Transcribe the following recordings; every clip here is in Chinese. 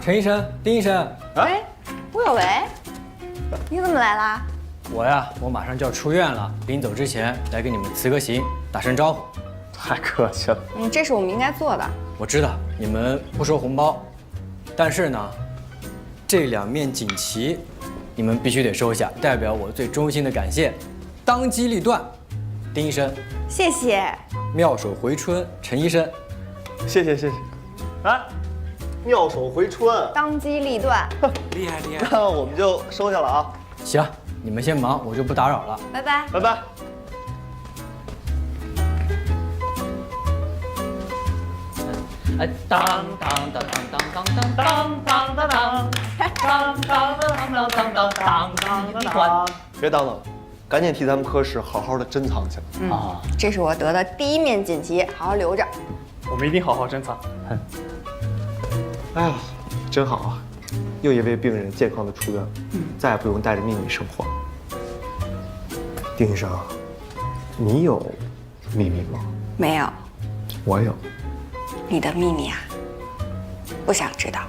陈医生、丁医生，喂，吴有为，你怎么来啦？我马上就要出院了，临走之前来给你们辞个行，打声招呼。太客气了。这是我们应该做的。我知道你们不收红包，但是呢，这2面锦旗，你们必须得收下，代表我最衷心的感谢。当机立断，丁医生；谢谢。妙手回春，陈医生。谢谢。啊，妙手回春，当机立断。厉害！那我们就收下了啊。行，你们先忙，我就不打扰了。拜拜。拜拜。哎，当当当当当当当当当当当当当当当当，别当了，赶紧替咱们科室好好的珍藏起来。啊！这是我得的第1面锦旗，好好留着。我们一定好好珍藏。哎呀，真好啊，又一位病人健康的出院了，再也不用带着秘密生活。丁医生，你有秘密吗？没有，我有。你的秘密啊，不想知道。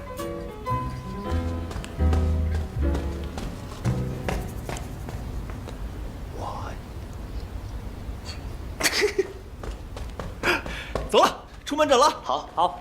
走了，出门诊了。好，好。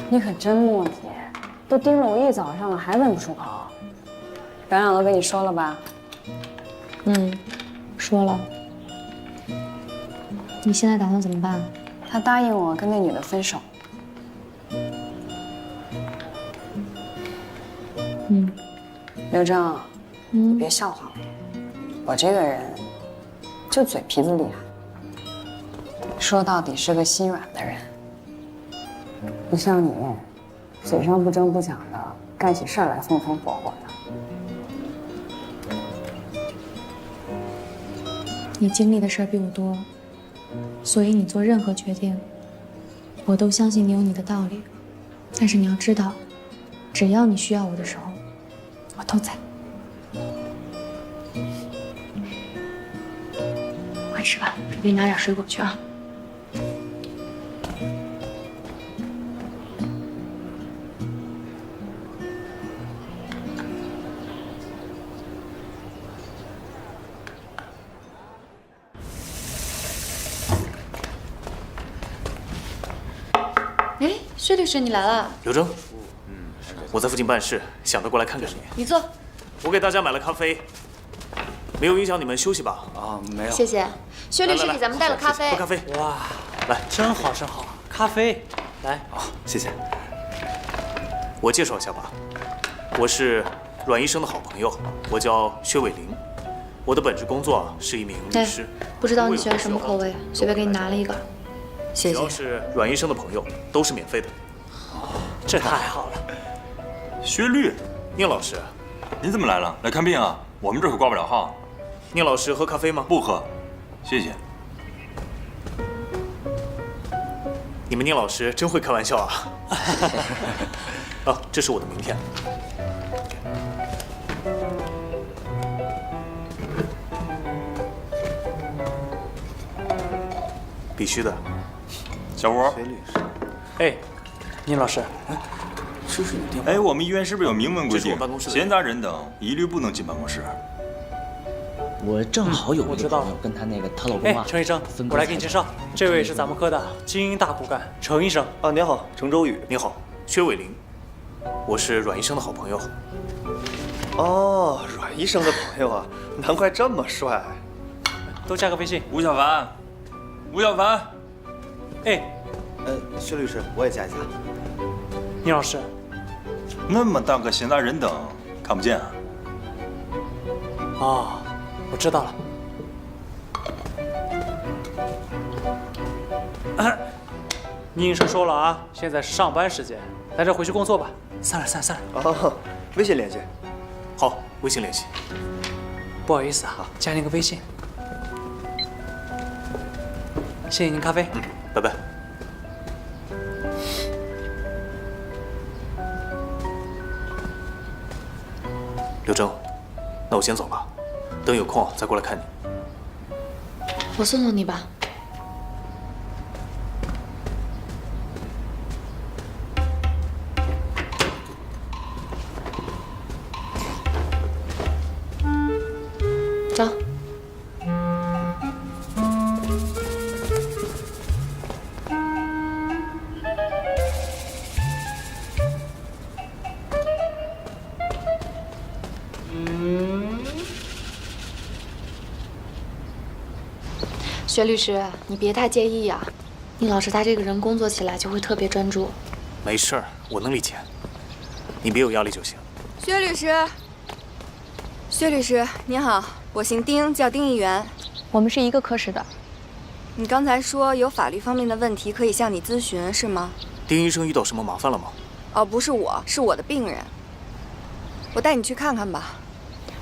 你可真磨叽，都盯了我一早上了，还问不出口。表演都跟你说了吧？说了。你现在打算怎么办？他答应我跟那女的分手。刘正，你别笑话我，我这个人就嘴皮子厉害，说到底是个心软的人，不像你，嘴上不争不抢的，干起事儿来风风火火的。你经历的事儿比我多，所以你做任何决定，我都相信你有你的道理。但是你要知道，只要你需要我的时候，我都在。快吃饭，我给你拿点水果去啊。哎，薛律师，你来了。刘征，我在附近办事，想着过来看看你。你坐。我给大家买了咖啡，没有影响你们休息吧？啊，没有。谢谢。薛律师给咱们带了咖啡。喝咖啡。哇，来，真好真好，咖啡，来。好，谢谢。我介绍一下吧，我是阮医生的好朋友，我叫薛伟林，我的本职工作是一名律师。不知道你喜欢什么口味，随便给你拿了一个。谢谢。只要是阮医生的朋友，都是免费的。这太好了。薛律，宁老师，您怎么来了？来看病啊？我们这可挂不了号。宁老师喝咖啡吗？不喝，谢谢。你们宁老师真会开玩笑啊！啊，这是我的名片。必须的。小吴，薛律师，哎，宁老师，这是你电话。哎，我们医院是不是有明文规这是定我办公室的闲杂人等一律不能进办公室？我正好有一个我知道朋友跟她老公啊，，哎陈医生，我来给你介绍，这位是咱们科的精英大骨干程医生。啊，您好，程周宇。您好，薛伟林，我是阮医生的好朋友。哦，阮医生的朋友啊，难怪这么帅。都加个微信。吴小凡，吴小凡，哎，薛律师，我也加一下。宁老师，那么大个闲杂人等，看不见啊？哦，我知道了。宁医生说了啊，现在是上班时间，咱这回去工作吧。散了。哦，微信联系。好，微信联系。不好意思啊，加您个微信。谢谢您咖啡。拜拜。刘征，那我先走了，等有空再过来看你。我送送你吧。走。薛律师，你别太介意呀。宁老师他这个人工作起来就会特别专注。没事儿，我能理解。你别有压力就行。薛律师，薛律师您好，我姓丁，叫丁议员。我们是一个科室的。你刚才说有法律方面的问题可以向你咨询，是吗？丁医生遇到什么麻烦了吗？哦，不是我，是我的病人。我带你去看看吧。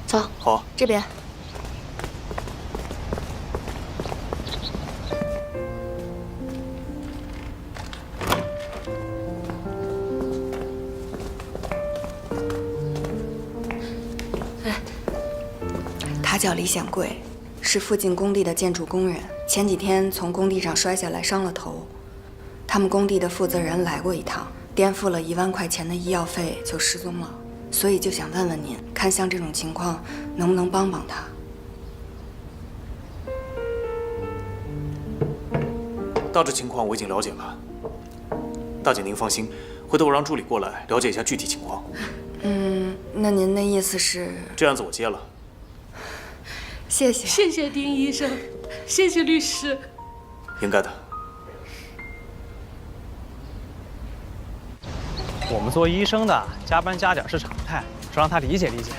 走。好。这边。他叫李显贵，是附近工地的建筑工人。前几天从工地上摔下来，伤了头。他们工地的负责人来过一趟，垫付了1万块钱的医药费，就失踪了。所以就想问问您，看像这种情况，能不能帮帮他？大致情况我已经了解了。大姐您放心，回头我让助理过来了解一下具体情况。那您的意思是？这案子我接了。谢谢。谢谢丁医生，谢谢律师。应该的。我们做医生的加班加点是常态，只让他理解理解。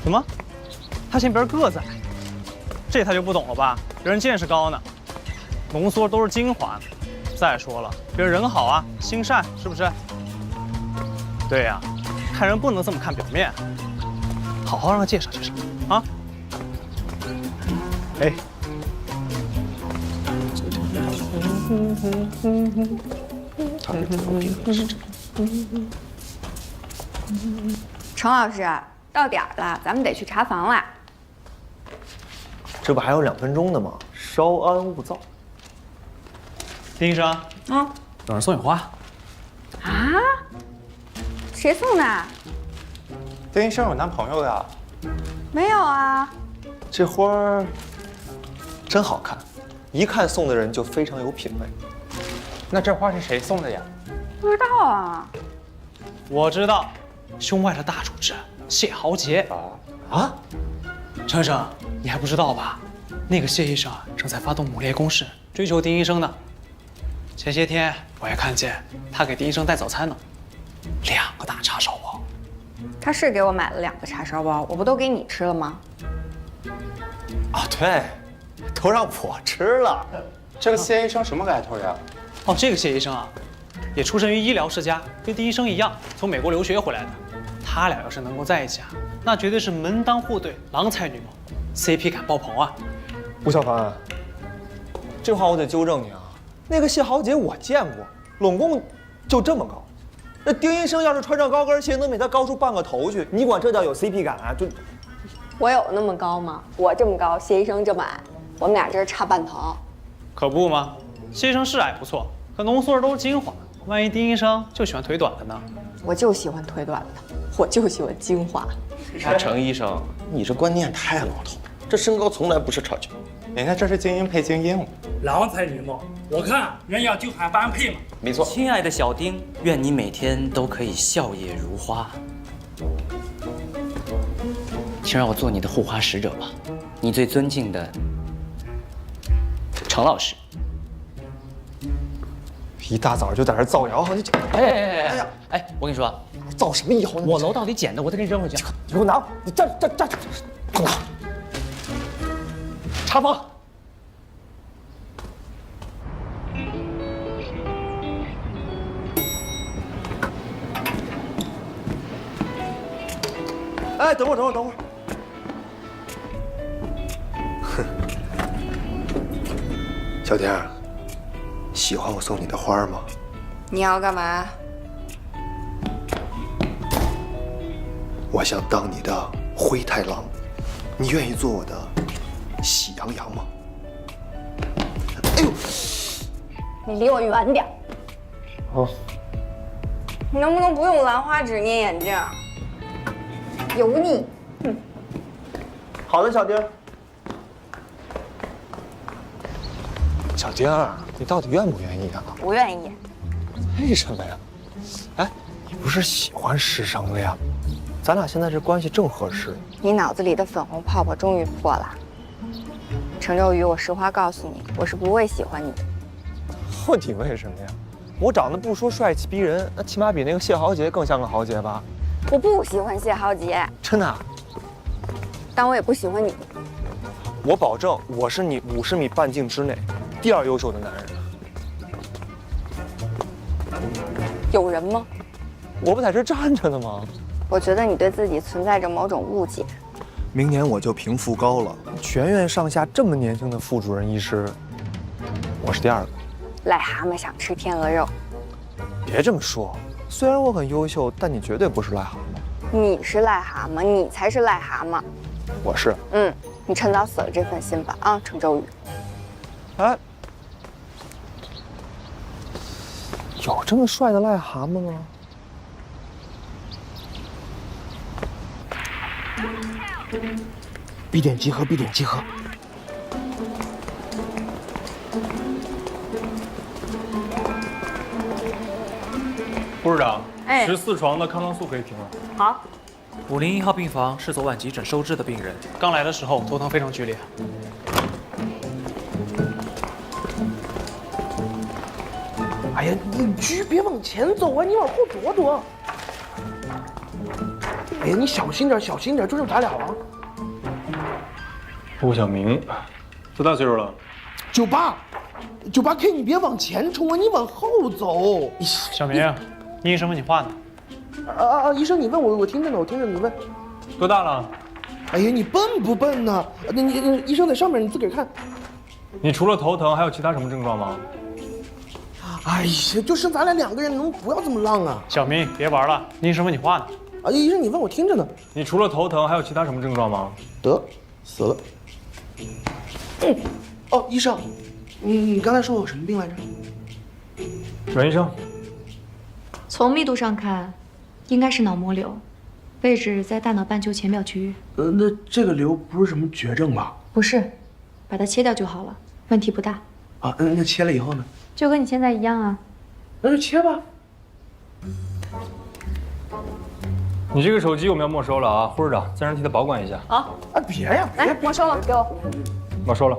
怎么？他嫌别人个子矮，这他就不懂了吧？别人见识高呢，浓缩都是精华。再说了，别人人好啊，心善，是不是？对呀，看人不能这么看表面，好好让他介绍介绍啊。哎。他是主要病人是这个。程老师，到点了，咱们得去查房了。这不还有2分钟呢吗？稍安勿躁。丁医生，啊，有人送你花。啊？谁送的？丁医生有男朋友呀？没有啊。这花儿真好看，一看送的人就非常有品味。那这花是谁送的呀？不知道啊。我知道，胸外的大主治谢豪杰。啊？程程，你还不知道吧？那个谢医生正在发动猛烈攻势，追求丁医生呢。前些天我还看见他给丁医生带早餐呢，2个大叉烧包。他是给我买了2个叉烧包，我不都给你吃了吗？啊，对，都让我吃了。这个谢医生什么来头呀？哦，这个谢医生啊，也出身于医疗世家，跟丁医生一样，从美国留学回来的。他俩要是能够在一起啊，那绝对是门当户对，郎才女貌 ，CP 感爆棚啊！吴小凡，这话我得纠正你啊。那个谢豪杰我见过，拢共就这么高。那丁医生要是穿上高跟鞋，能比他高出半个头去，你管这叫有 CP 感啊？就我有那么高吗？我这么高，谢医生这么矮，我们俩这是差半头。可不吗？谢医生是矮不错，可浓缩的都是精华。万一丁医生就喜欢腿短的呢？我就喜欢腿短的，我就喜欢精华。程医生，你这观念太老套了，这身高从来不是差距。人家这是精英配精英，郎才女貌，我看人要就喊般配嘛。没错。亲爱的小丁，愿你每天都可以笑靥如花。请让我做你的护花使者吧，你最尊敬的程老师。一大早就在这造谣，你哎，我跟你说，造什么谣呢？我楼道里捡的，我再给你扔回去。你给我拿！你站！给我拿！查房。哎，等会儿。哼，小天儿，喜欢我送你的花吗？你要干嘛？我想当你的灰太狼，你愿意做我的喜羊羊吗？哎呦，你离我远点。哦。你能不能不用兰花指捏眼镜？油腻。好的，小丁。小丁儿，你到底愿不愿意啊？不愿意。为什么呀？哎，你不是喜欢师生的呀？咱俩现在这关系正合适。你脑子里的粉红泡泡终于破了。程周宇，我实话告诉你，我是不会喜欢你的。问题为什么呀？我长得不说帅气逼人，那起码比那个谢豪杰更像个豪杰吧？我不喜欢谢豪杰。真的？但我也不喜欢你。我保证，我是你50米半径之内第2优秀的男人。有人吗？我不在这站着呢吗？我觉得你对自己存在着某种误解。明年我就评副高了，全院上下这么年轻的副主任医师，我是第2个。癞蛤蟆想吃天鹅肉。别这么说，虽然我很优秀，但你绝对不是癞蛤蟆。你是癞蛤蟆，你才是癞蛤蟆。我是。你趁早死了这份心吧，啊，程周宇。哎，有这么帅的癞蛤蟆吗？闭点集合，闭点集合。护士长，14床的抗生素可以停了。好。 501号病房是昨晚急诊收治的病人，刚来的时候头疼非常剧烈。哎呀，你居别往前走啊，你往后躲躲。哎呀，你小心点，小心点，就剩咱俩了。顾小明，多大岁数了？98K，你别往前冲啊，你往后走。小明，医生问你话呢。医生，你问我听着呢，我听着，你问。多大了？哎呀，你笨不笨呢？那医生在上面，你自个儿看。你除了头疼，还有其他什么症状吗？哎呀，就剩咱俩2个人，能不要这么浪啊？小明，别玩了，医生问你话呢。医生，你问我听着呢。你除了头疼，还有其他什么症状吗？得，死了。医生，你刚才说我什么病来着？阮医生，从密度上看，应该是脑膜瘤，位置在大脑半球前表区域。那这个瘤不是什么绝症吧？不是，把它切掉就好了，问题不大。那切了以后呢？就跟你现在一样啊。那就切吧。你这个手机我们要没收了啊，护士长，暂时替他保管一下。啊，别呀，来，没收了，给我。没收了。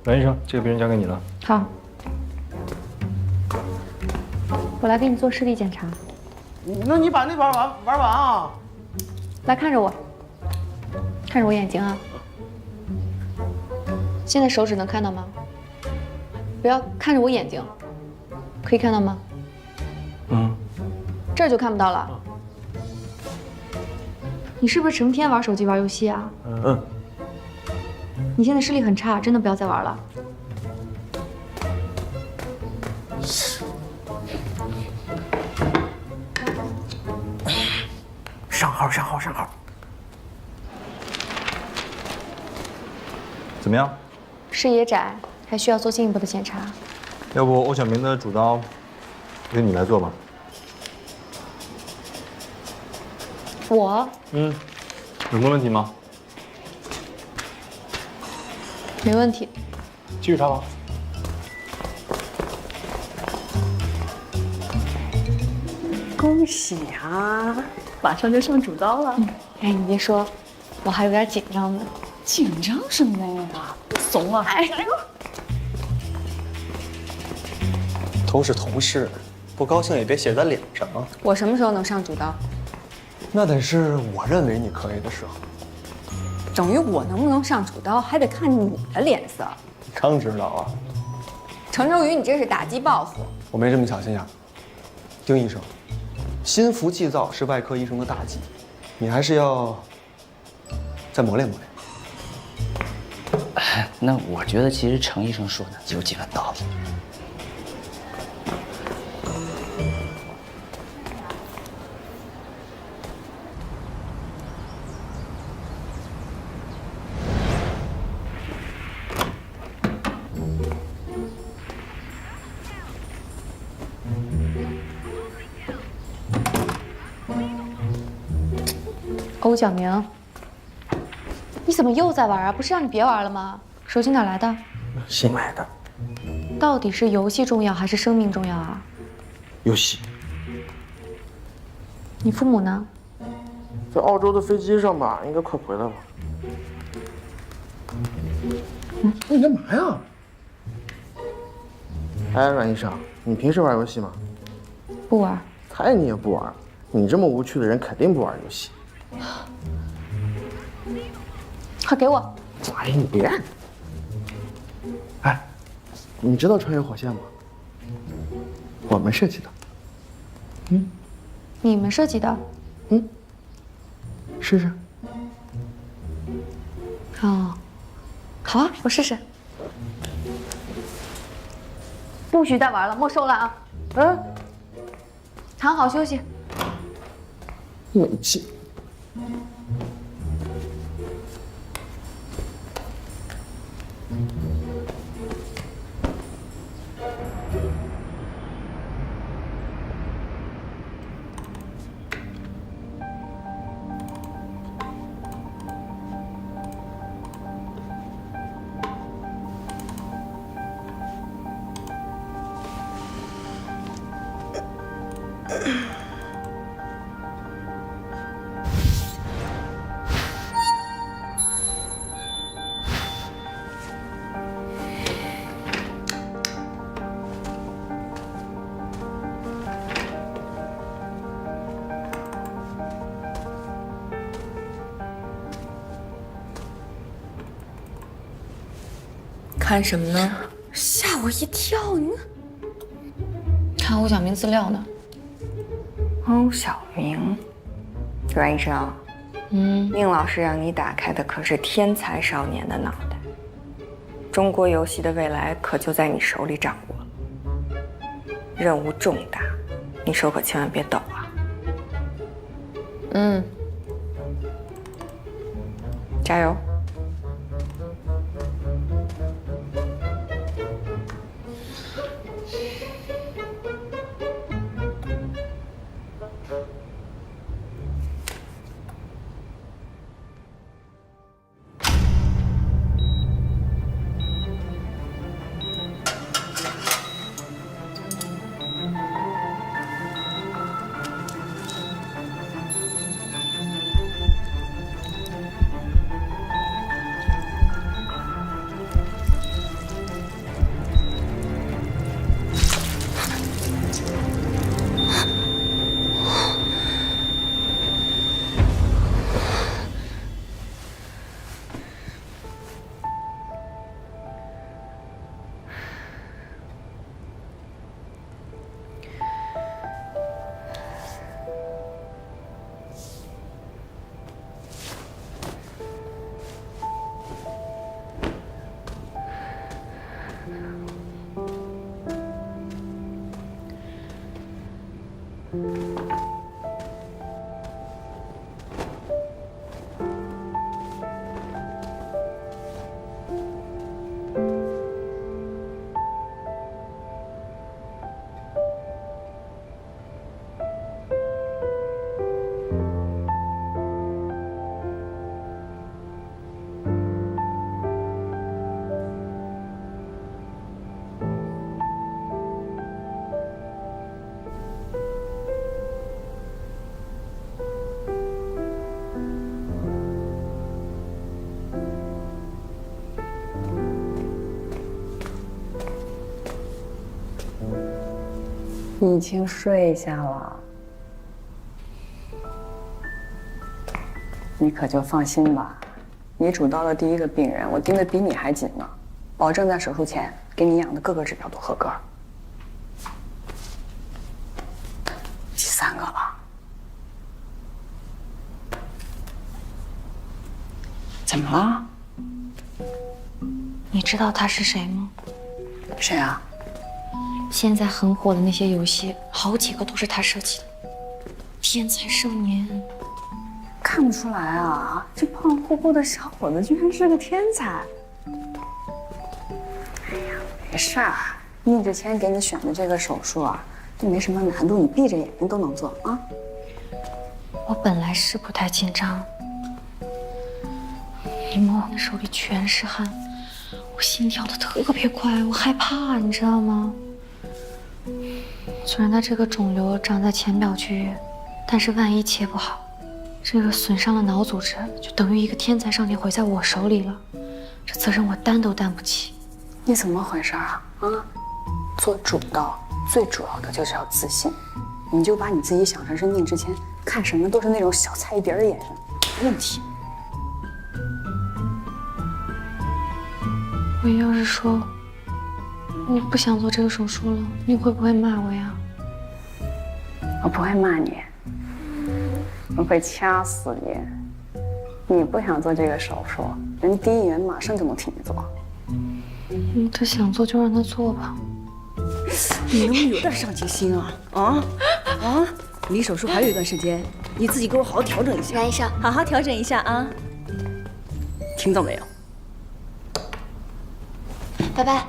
阮医生，这个病人交给你了。好，我来给你做视力检查。那你把那玩完啊！来看着我，看着我眼睛啊。现在手指能看到吗？不要看着我眼睛，可以看到吗？这儿就看不到了。你是不是成天玩手机玩游戏啊？你现在视力很差，真的不要再玩了。上号。怎么样？视野窄，还需要做进一步的检查。要不欧小明的主刀由你来做吧。我？有什么问题吗？没问题。继续查房。恭喜啊，马上就上主刀了。哎，你别说，我还有点紧张呢。紧张什么呀？怂啊！哎，都是同事，不高兴也别写在脸上啊。我什么时候能上主刀？那得是我认为你可以的时候。等于我能不能上主刀，还得看你的脸色。刚知道啊。程周宇，你这是打击报复。我没这么小心眼。丁医生，心浮气躁是外科医生的大忌，你还是要再磨练磨练。那我觉得其实程医生说的有几分道理。欧小明，你怎么又在玩啊？不是让你别玩了吗？手机哪来的？新买的。到底是游戏重要还是生命重要啊？游戏。你父母呢？在澳洲的飞机上吧，应该快回来了。你干嘛呀？哎，阮医生，你平时玩游戏吗？不玩。猜你也不玩，你这么无趣的人肯定不玩游戏。快给我！哎，你别！哎，你知道穿越火线吗？我们设计的。你们设计的？试试。哦，好啊，我试试。不许再玩了，没收了啊！躺好休息。没劲。看什么呢？吓我一跳！你看欧小明资料呢。欧小明，阮医生，宁老师让你打开的可是天才少年的脑袋，中国游戏的未来可就在你手里掌握了。任务重大，你手可千万别抖啊！加油！你已经睡下了，你可就放心吧。你主刀的第一个病人，我盯得比你还紧呢，保证在手术前给你养的各个指标都合格。第3个了，怎么了？你知道他是谁吗？谁啊？现在很火的那些游戏，好几个都是他设计的。天才少年，看不出来啊，这胖乎乎的小伙子居然是个天才。哎呀，没事儿，宁志谦给你选的这个手术啊，就没什么难度，你闭着眼睛都能做啊。我本来是不太紧张，你摸我的手里全是汗，我心跳的特别快，我害怕，你知道吗？虽然他这个肿瘤长在浅表区域，但是万一切不好，这个损伤了脑组织，就等于一个天才少年毁在我手里了，这责任我担都担不起。你怎么回事啊？做主刀最主要的就是要自信，你就把你自己想成是宁志谦，看什么都是那种小菜一碟的眼神，没问题。我要是说我不想做这个手术了，你会不会骂我呀？我不会骂你，我会掐死你。你不想做这个手术，人第一眼马上就能替你做。他想做就让他做吧。你能不能有点上进心啊？离手术还有一段时间，你自己给我好好调整一下。袁医生，好好调整一下啊！听到没有？拜拜。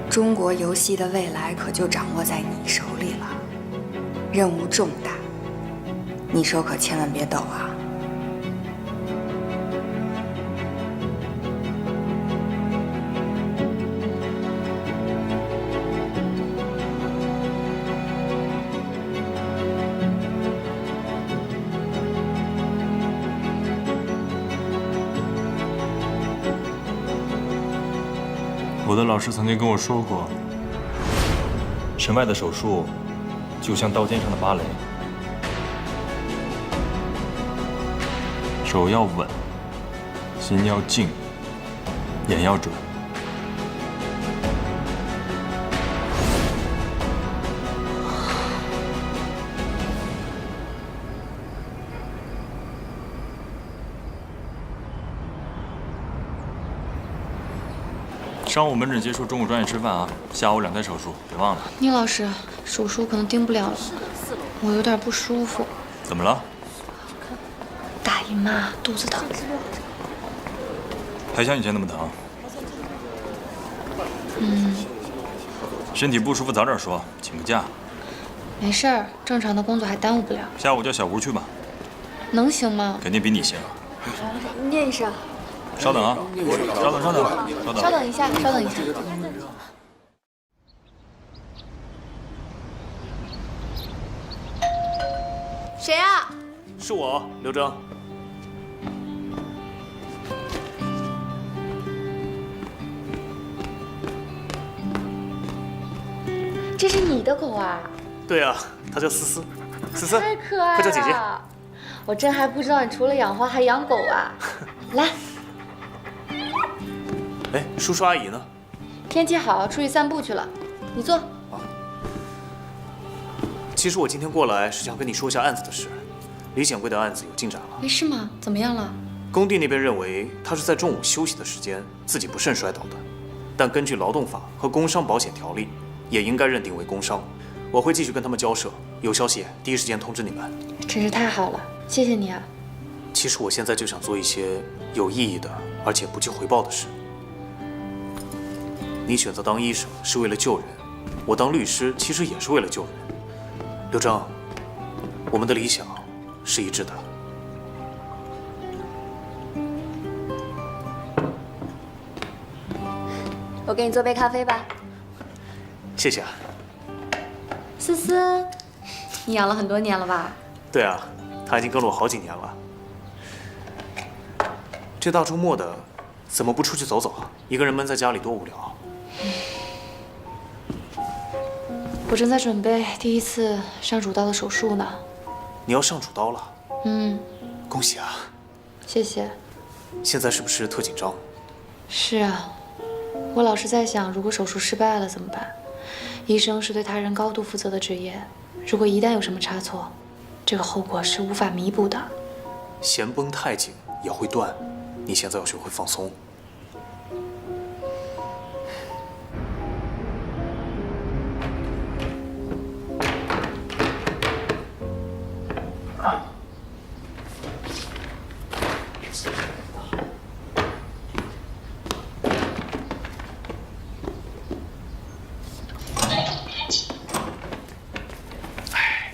中国游戏的未来可就掌握在你手里了，任务重大，你手可千万别抖啊！我的老师曾经跟我说过，神外的手术就像刀尖上的芭蕾，手要稳，心要静，眼要准。上午门诊结束，中午专业吃饭啊。下午2台手术，别忘了。宁老师，手术可能盯不了了，我有点不舒服。怎么了？大姨妈，肚子疼。还像以前那么疼？身体不舒服早点说，请个假。没事儿，正常的工作还耽误不了。下午叫小吴去吧。能行吗？肯定比你行。聂医生。稍等啊，稍等。稍等一下。谁啊？是我，刘征。这是你的狗啊？对啊，它叫思思。思思，太可爱了！快叫姐姐。我真还不知道你除了养花还养狗啊！来。哎，叔叔阿姨呢？天气好，出去散步去了。你坐。其实我今天过来是想跟你说一下案子的事。李显贵的案子有进展了。没事吗？怎么样了？工地那边认为他是在中午休息的时间自己不慎摔倒的，但根据劳动法和工伤保险条例，也应该认定为工伤。我会继续跟他们交涉，有消息第一时间通知你们。真是太好了，谢谢你啊。其实我现在就想做一些有意义的，而且不计回报的事。你选择当医生是为了救人，我当律师其实也是为了救人。刘征，我们的理想是一致的。我给你做杯咖啡吧。谢谢啊。思思，你养了很多年了吧？对啊，他已经跟了我好几年了。这大周末的，怎么不出去走走啊？一个人闷在家里多无聊。我正在准备第一次上主刀的手术呢。你要上主刀了？恭喜啊！谢谢。现在是不是特紧张？是啊，我老是在想，如果手术失败了怎么办？医生是对他人高度负责的职业，如果一旦有什么差错，这个后果是无法弥补的。弦绷太紧也会断，你现在要学会放松。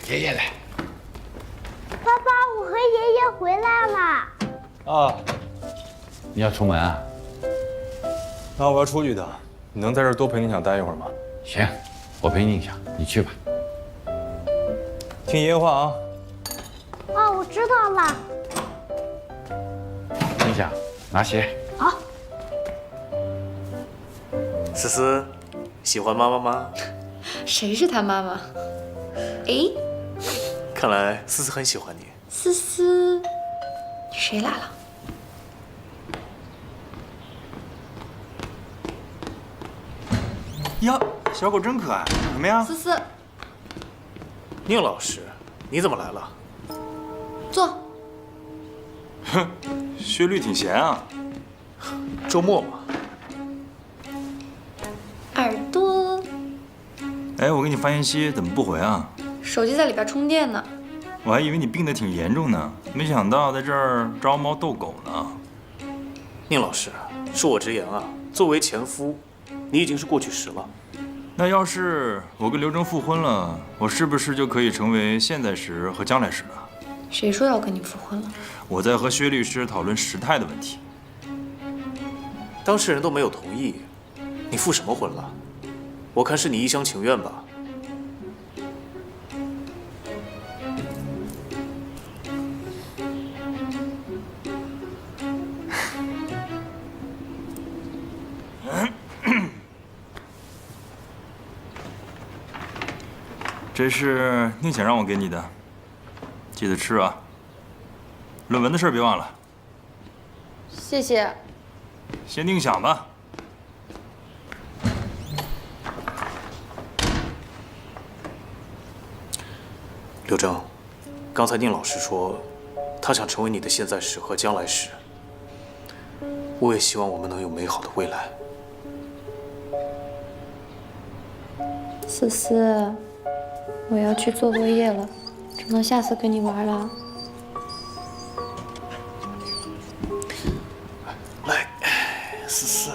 爷爷来。爸爸，我和爷爷回来了。啊，你要出门啊？那我要出去的，你能在这儿多陪宁想待一会儿吗？行，我陪宁想，你去吧。听爷爷话啊。哦，我知道了。宁想，拿鞋。好。思思，喜欢妈妈吗？谁是他妈妈？哎，看来思思很喜欢你。思思，谁来了？呀，小狗真可爱，干什么呀？思思，宁老师，你怎么来了？坐。哼，薛律挺闲啊。周末嘛。耳朵。哎，我给你发信息，怎么不回啊？手机在里边充电呢。我还以为你病得挺严重呢，没想到在这儿招猫逗狗呢。宁老师，恕我直言啊，作为前夫，你已经是过去时了。那要是我跟刘征复婚了，我是不是就可以成为现在时和将来时了？谁说要跟你复婚了？我在和薛律师讨论时态的问题。当事人都没有同意，你复什么婚了？我看是你一厢情愿吧。这是宁想让我给你的，记得吃啊。论文的事别忘了。谢谢。先宁想吧。刘征，刚才宁老师说，他想成为你的现在时和将来时。我也希望我们能有美好的未来。思思，我要去做作业了，只能下次跟你玩了。来，思思。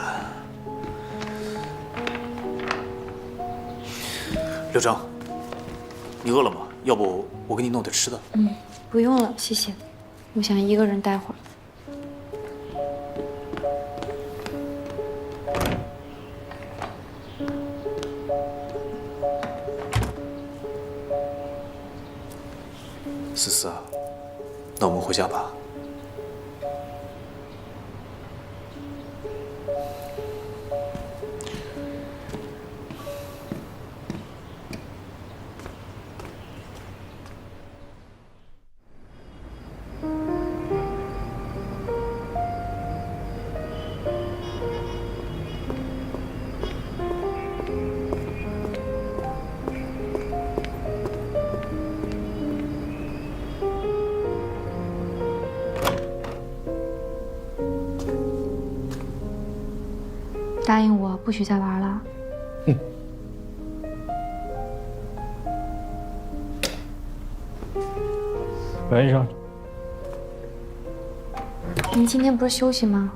刘征，你饿了吗？要不我给你弄点吃的。不用了，谢谢。我想一个人待会儿。思思，那我们回家吧。答应我不许再玩了。阮医生，您今天不是休息吗？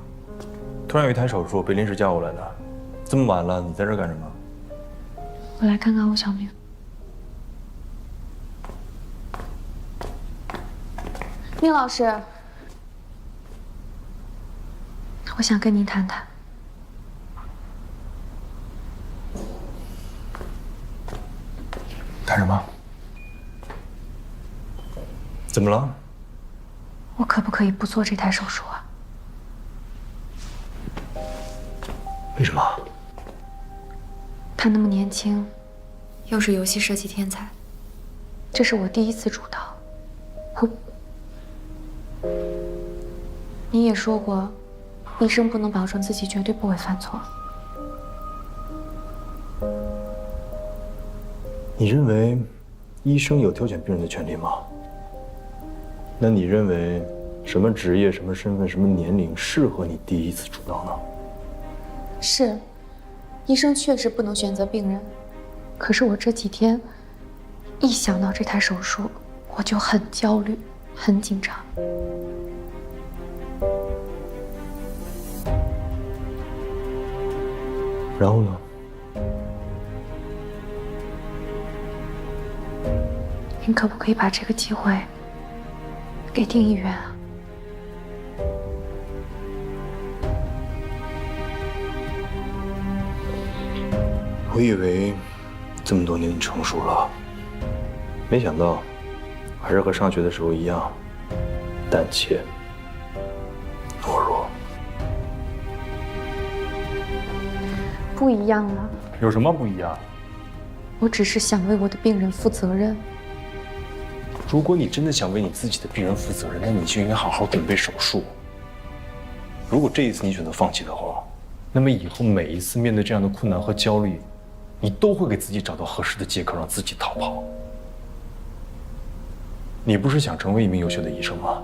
突然有一台手术，被临时叫过来的。这么晚了，你在这儿干什么？我来看看欧小明。宁老师，我想跟您谈谈。干什么？怎么了？我可不可以不做这台手术啊？为什么？他那么年轻，又是游戏设计天才，这是我第一次主导。你也说过，医生不能保证自己绝对不会犯错。你认为医生有挑选病人的权利吗？那你认为什么职业、什么身份、什么年龄适合你第一次主导呢？是，医生确实不能选择病人。可是我这几天一想到这台手术，我就很焦虑，很紧张。然后呢？您可不可以把这个机会给丁议员啊？我以为这么多年你成熟了，没想到还是和上学的时候一样，胆怯、懦弱。不一样了。有什么不一样？我只是想为我的病人负责任。如果你真的想为你自己的病人负责任，那你就应该好好准备手术。如果这一次你选择放弃的话，那么以后每一次面对这样的困难和焦虑，你都会给自己找到合适的借口让自己逃跑。你不是想成为一名优秀的医生吗？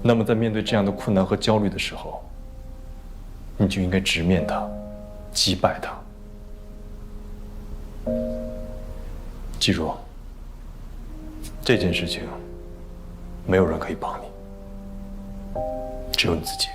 那么在面对这样的困难和焦虑的时候，你就应该直面它，击败它。记住，这件事情没有人可以帮你，只有你自己。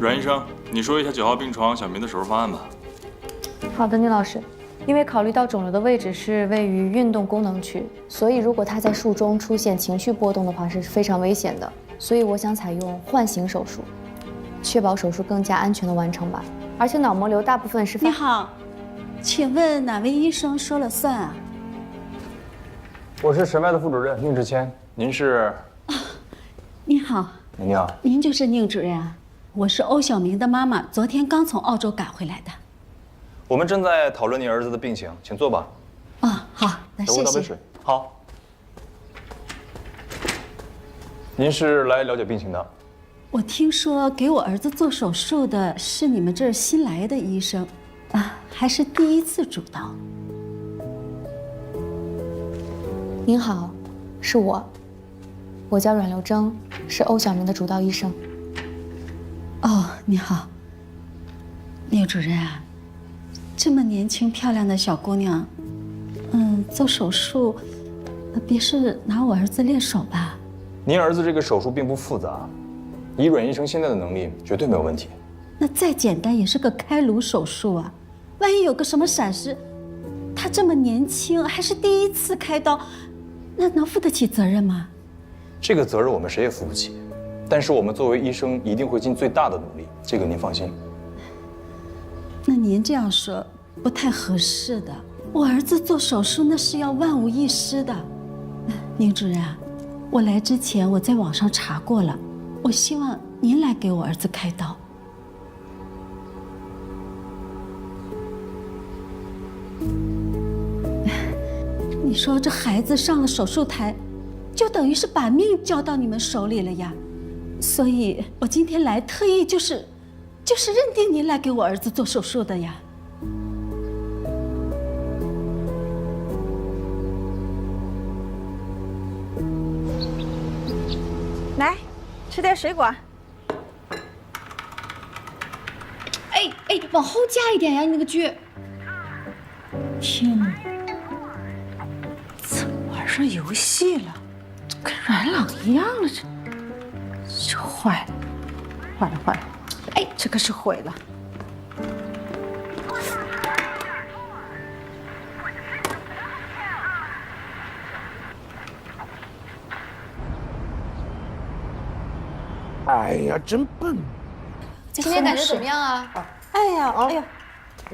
阮医生，你说一下9号病床小明的手术方案吧。好的，倪老师。因为考虑到肿瘤的位置是位于运动功能区，所以如果他在术中出现情绪波动的话是非常危险的。所以我想采用唤醒手术，确保手术更加安全的完成吧。而且脑膜瘤大部分是……你好，请问哪位医生说了算啊？我是神外的副主任宁志谦，您是？你好。你好。您就是宁主任啊？我是欧小明的妈妈，昨天刚从澳洲赶回来的。我们正在讨论您儿子的病情，请坐吧。哦，好，那谢谢。给我倒杯水。好。您是来了解病情的？我听说给我儿子做手术的是你们这儿新来的医生，啊，还是第一次主刀。您好，是我叫阮流征，是欧小明的主刀医生。哦，你好，宁主任啊，这么年轻漂亮的小姑娘，做手术，别是拿我儿子练手吧？您儿子这个手术并不复杂，以阮医生现在的能力，绝对没有问题。那再简单也是个开颅手术啊，万一有个什么闪失，他这么年轻，还是第一次开刀，那能负得起责任吗？这个责任我们谁也负不起，但是我们作为医生一定会尽最大的努力，这个您放心。那您这样说不太合适的，我儿子做手术那是要万无一失的。宁主任啊，我来之前我在网上查过了，我希望您来给我儿子开刀。你说这孩子上了手术台，就等于是把命交到你们手里了呀。所以我今天来特意就是认定您来给我儿子做手术的呀。来，吃点水果。哎，往后加一点呀，你那个锯。天哪，怎么玩上游戏了？跟阮朗一样了，这坏了！哎，这可是毁了。哎呀，真笨！今天感觉怎么样啊？哎呀，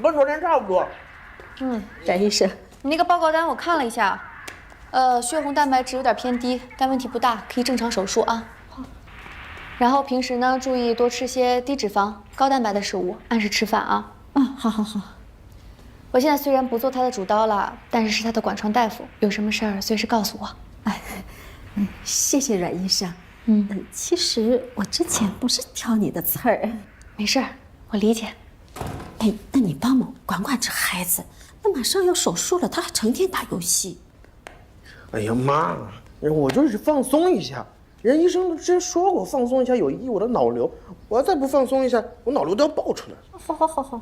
跟昨天差不多。冉医生，你那个报告单我看了一下，血红蛋白质有点偏低，但问题不大，可以正常手术啊。然后平时呢，注意多吃些低脂肪、高蛋白的食物，按时吃饭啊。好。我现在虽然不做他的主刀了，但是是他的管床大夫，有什么事儿随时告诉我。谢谢阮医生。其实我之前不是挑你的刺儿。没事儿，我理解。哎，那你帮忙管管这孩子，那马上要手术了，他还成天打游戏。哎呀妈，我就是放松一下。人医生都之前说过，放松一下有益我的脑瘤。我要再不放松一下，我脑瘤都要爆出来。好，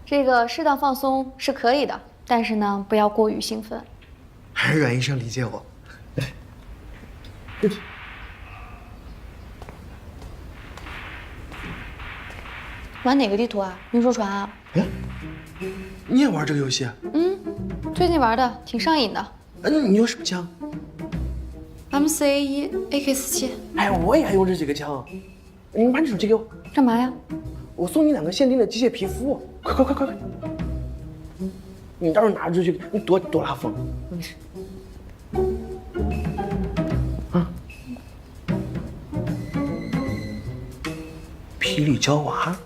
这个适当放松是可以的，但是呢，不要过于兴奋。还是阮医生理解我。玩哪个地图啊？运输船啊？你也玩这个游戏啊？最近玩的挺上瘾的。你用什么枪？MCA1、AK47。哎，我也爱用这几个枪。你把你手机给我。干嘛呀？我送你2个限定的机械皮肤，快！你到时候拿出去，你多拉风。霹雳娇娃。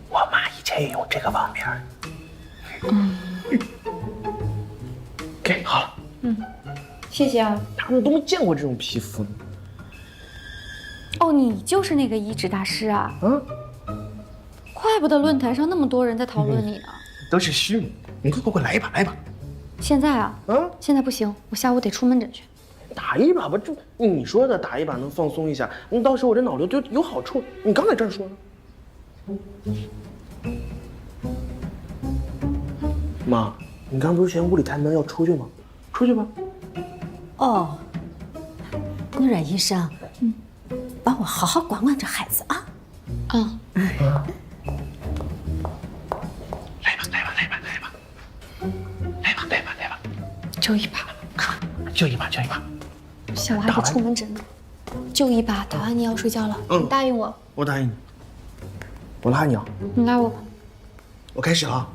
我妈以前也用这个方面。给好了。谢谢啊。他们都没见过这种皮肤呢。哦，你就是那个移植大师啊？怪不得论坛上那么多人在讨论你呢。都是虚名。你快来一把！现在啊？现在不行，我下午得出门诊去。打一把吧，这你说的打一把能放松一下，到时候我这脑瘤就有好处。你刚才这样说呢。妈，你刚不是嫌屋里太闷要出去吗？出去吧。哦，阮医生，帮我好好管管这孩子啊。来吧，就一把，就一把。下午还得出门诊呢，就一把，打完你要睡觉了，你答应我。我答应你。我拉你啊。你拉我吧。我开始了。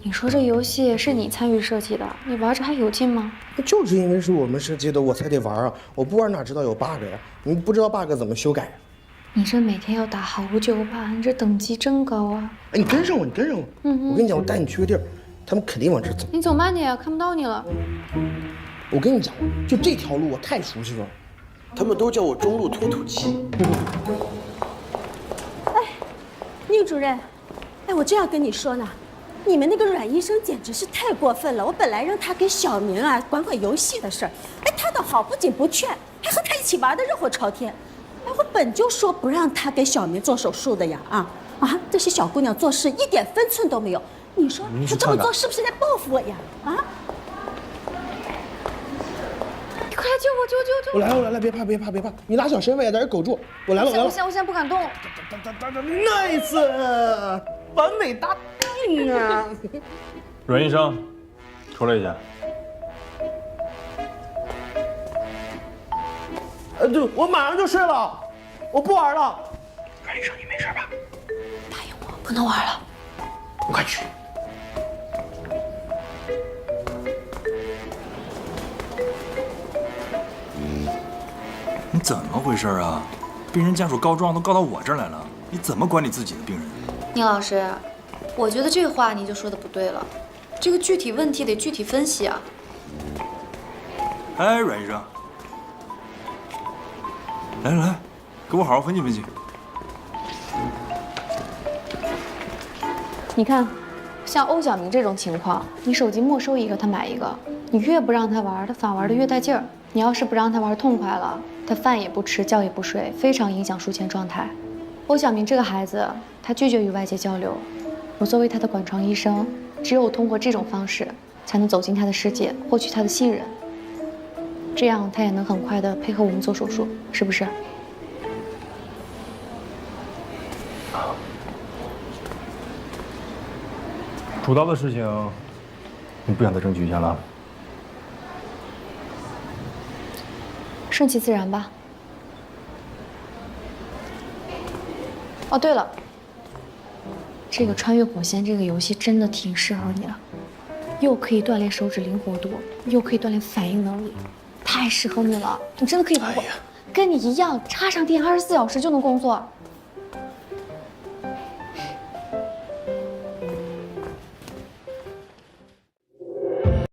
你说这游戏是你参与设计的，你玩着还有劲吗？就是因为是我们设计的，我才得玩啊！我不玩哪知道有 bug 呀？你不知道 bug 怎么修改？你这每天要打好久吧？你这等级真高啊！哎，你跟上我！我跟你讲，我带你去个地儿，他们肯定往这走。你走慢点啊，看不到你了。我跟你讲，就这条路我太熟悉了，他们都叫我中路推土机。宁主任，我正要跟你说呢。你们那个阮医生简直是太过分了！我本来让他给小明啊管游戏的事儿，他倒好，不仅不劝，还和他一起玩的热火朝天。我本就说不让他给小明做手术的呀！这些小姑娘做事一点分寸都没有，你说他这么做是不是在报复我呀？你快来救我！我来了，别怕！你拉小身位，在这苟住。我来了。我现在不敢动。Nice， 完美搭定啊！阮医生，出来一下。对，我马上就睡了，我不玩了。阮医生，你没事吧？答应我，不能玩了。你快去。怎么回事啊？病人家属告状都告到我这儿来了，你怎么管理自己的病人？宁老师，我觉得这话你就说的不对了，这个具体问题得具体分析啊。哎，阮医生，来，给我好好分析分析。你看，像欧小明这种情况，你手机没收一个，他买一个，你越不让他玩，他反玩的越带劲儿。你要是不让他玩痛快了，他饭也不吃，觉也不睡，非常影响术前状态。欧小明这个孩子，他拒绝与外界交流。我作为他的管床医生，只有通过这种方式，才能走进他的世界，获取他的信任。这样他也能很快的配合我们做手术，是不是？主刀的事情，你不想再争取一下了？顺其自然吧。哦，对了，这个穿越火线这个游戏真的挺适合你的，又可以锻炼手指灵活度，又可以锻炼反应能力，太适合你了。你真的可以玩过，跟你一样插上电24小时就能工作。